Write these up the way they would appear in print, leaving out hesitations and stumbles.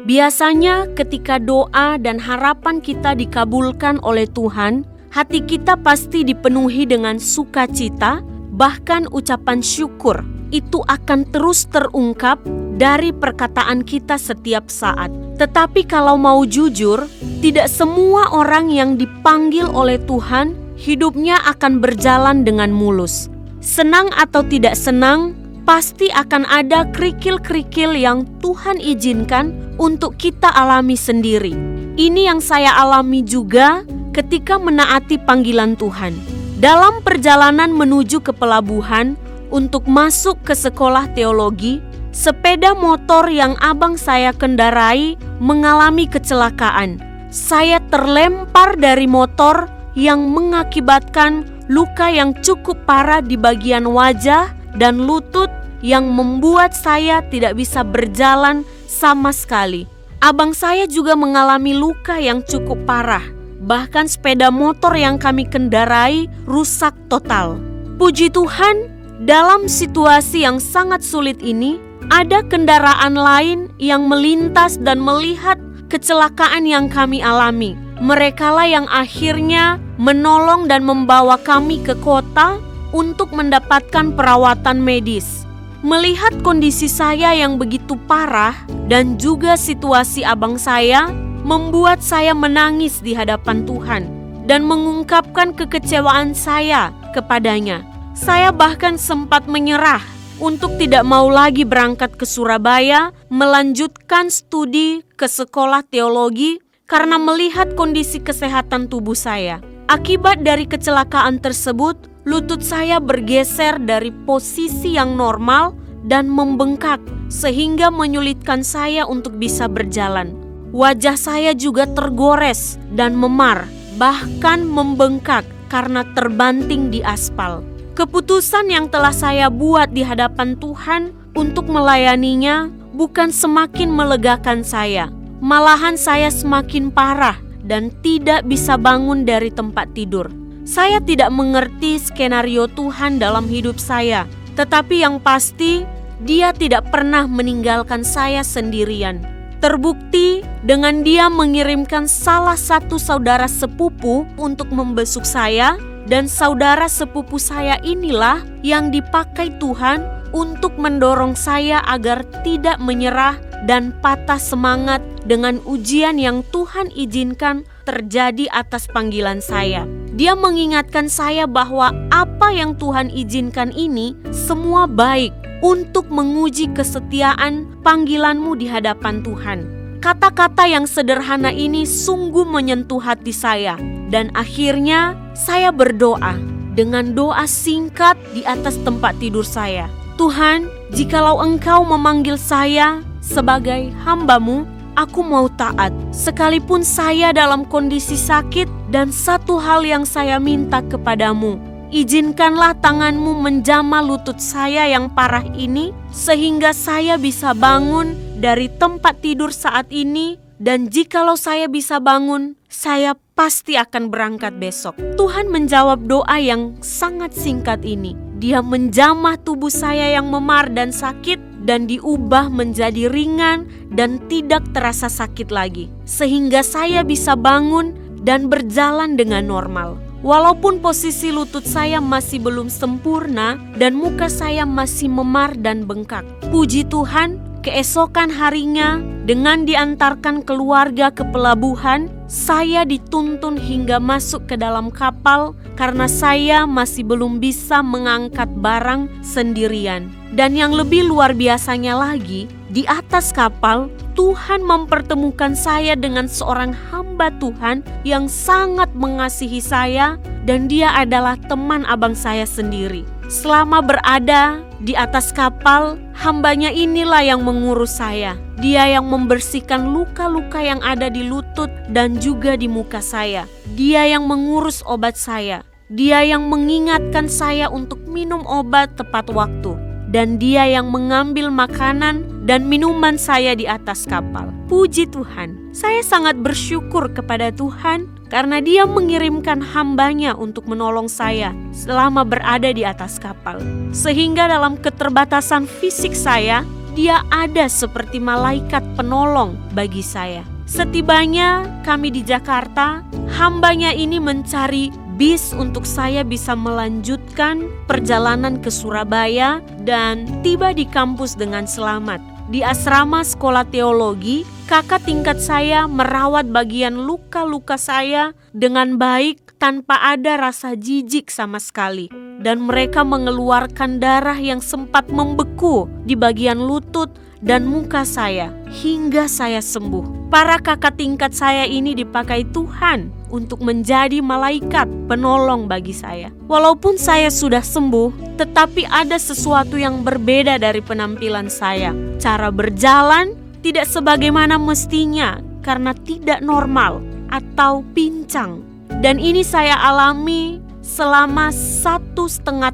Biasanya ketika doa dan harapan kita dikabulkan oleh Tuhan, hati kita pasti dipenuhi dengan sukacita, bahkan ucapan syukur. Itu akan terus terungkap dari perkataan kita setiap saat. Tetapi kalau mau jujur, tidak semua orang yang dipanggil oleh Tuhan, hidupnya akan berjalan dengan mulus. Senang atau tidak senang, pasti akan ada kerikil-kerikil yang Tuhan izinkan untuk kita alami sendiri. Ini yang saya alami juga ketika menaati panggilan Tuhan. Dalam perjalanan menuju ke pelabuhan untuk masuk ke sekolah teologi, sepeda motor yang abang saya kendarai mengalami kecelakaan. Saya terlempar dari motor yang mengakibatkan luka yang cukup parah di bagian wajah dan lutut yang membuat saya tidak bisa berjalan sama sekali. Abang saya juga mengalami luka yang cukup parah. Bahkan sepeda motor yang kami kendarai rusak total. Puji Tuhan, dalam situasi yang sangat sulit ini, ada kendaraan lain yang melintas dan melihat kecelakaan yang kami alami. Merekalah yang akhirnya menolong dan membawa kami ke kota untuk mendapatkan perawatan medis. Melihat kondisi saya yang begitu parah dan juga situasi abang saya, membuat saya menangis di hadapan Tuhan dan mengungkapkan kekecewaan saya kepadanya. Saya bahkan sempat menyerah untuk tidak mau lagi berangkat ke Surabaya melanjutkan studi ke sekolah teologi karena melihat kondisi kesehatan tubuh saya. Akibat dari kecelakaan tersebut, lutut saya bergeser dari posisi yang normal dan membengkak sehingga menyulitkan saya untuk bisa berjalan. Wajah saya juga tergores dan memar, bahkan membengkak karena terbanting di aspal. Keputusan yang telah saya buat di hadapan Tuhan untuk melayaninya bukan semakin melegakan saya, malahan saya semakin parah dan tidak bisa bangun dari tempat tidur. Saya tidak mengerti skenario Tuhan dalam hidup saya, tetapi yang pasti Dia tidak pernah meninggalkan saya sendirian. Terbukti dengan Dia mengirimkan salah satu saudara sepupu untuk membesuk saya, dan saudara sepupu saya inilah yang dipakai Tuhan untuk mendorong saya agar tidak menyerah dan patah semangat dengan ujian yang Tuhan izinkan terjadi atas panggilan saya. Dia mengingatkan saya bahwa apa yang Tuhan izinkan ini semua baik untuk menguji kesetiaan panggilanmu di hadapan Tuhan. Kata-kata yang sederhana ini sungguh menyentuh hati saya, dan akhirnya saya berdoa dengan doa singkat di atas tempat tidur saya. Tuhan, jikalau Engkau memanggil saya sebagai hamba-Mu, aku mau taat, sekalipun saya dalam kondisi sakit. Dan satu hal yang saya minta kepadamu, izinkanlah tangan-Mu menjamah lutut saya yang parah ini, sehingga saya bisa bangun dari tempat tidur saat ini. Dan jikalau saya bisa bangun, saya pasti akan berangkat besok. Tuhan menjawab doa yang sangat singkat ini. Dia menjamah tubuh saya yang memar dan sakit, dan diubah menjadi ringan dan tidak terasa sakit lagi, sehingga saya bisa bangun dan berjalan dengan normal. Walaupun posisi lutut saya masih belum sempurna dan muka saya masih memar dan bengkak. Puji Tuhan, keesokan harinya dengan diantarkan keluarga ke pelabuhan, saya dituntun hingga masuk ke dalam kapal karena saya masih belum bisa mengangkat barang sendirian. Dan yang lebih luar biasanya lagi, di atas kapal Tuhan mempertemukan saya dengan seorang hamba Tuhan yang sangat mengasihi saya, dan dia adalah teman abang saya sendiri. Selama berada di atas kapal, hambanya inilah yang mengurus saya. Dia yang membersihkan luka-luka yang ada di lutut dan juga di muka saya. Dia yang mengurus obat saya. Dia yang mengingatkan saya untuk minum obat tepat waktu. Dan dia yang mengambil makanan dan minuman saya di atas kapal. Puji Tuhan, saya sangat bersyukur kepada Tuhan karena Dia mengirimkan hambanya untuk menolong saya selama berada di atas kapal. Sehingga dalam keterbatasan fisik saya, Dia ada seperti malaikat penolong bagi saya. Setibanya kami di Jakarta, hambanya ini mencari bis untuk saya bisa melanjutkan perjalanan ke Surabaya dan tiba di kampus dengan selamat. Di asrama sekolah teologi, kakak tingkat saya merawat bagian luka-luka saya dengan baik tanpa ada rasa jijik sama sekali. Dan mereka mengeluarkan darah yang sempat membeku di bagian lutut dan muka saya hingga saya sembuh. Para kakak tingkat saya ini dipakai Tuhan untuk menjadi malaikat penolong bagi saya. Walaupun saya sudah sembuh, tetapi ada sesuatu yang berbeda dari penampilan saya. Cara berjalan tidak sebagaimana mestinya karena tidak normal atau pincang. Dan ini saya alami selama 1,5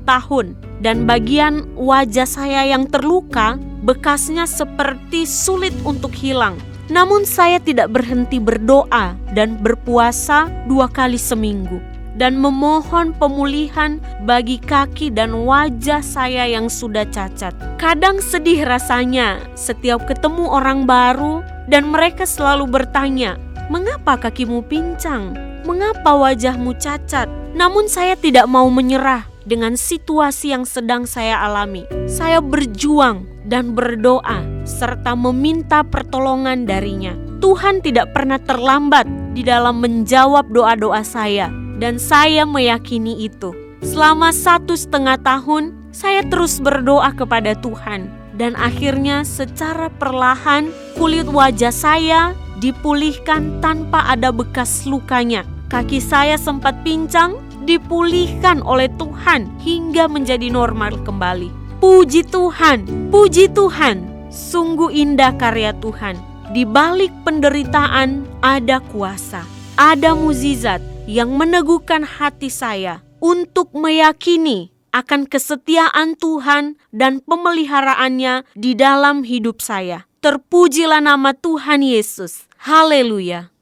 tahun. Dan bagian wajah saya yang terluka, bekasnya seperti sulit untuk hilang. Namun saya tidak berhenti berdoa dan berpuasa 2 kali seminggu. Dan memohon pemulihan bagi kaki dan wajah saya yang sudah cacat. Kadang sedih rasanya setiap ketemu orang baru dan mereka selalu bertanya, "Mengapa kakimu pincang? Mengapa wajahmu cacat?" Namun saya tidak mau menyerah dengan situasi yang sedang saya alami. Saya berjuang dan berdoa serta meminta pertolongan darinya. Tuhan tidak pernah terlambat di dalam menjawab doa-doa saya dan saya meyakini itu. Selama 1,5 tahun saya terus berdoa kepada Tuhan dan akhirnya secara perlahan kulit wajah saya dipulihkan tanpa ada bekas lukanya. Kaki saya sempat pincang, dipulihkan oleh Tuhan hingga menjadi normal kembali. Puji Tuhan, puji Tuhan. Sungguh indah karya Tuhan. Di balik penderitaan ada kuasa, ada mukjizat yang meneguhkan hati saya untuk meyakini akan kesetiaan Tuhan dan pemeliharaannya di dalam hidup saya. Terpujilah nama Tuhan Yesus. Haleluya.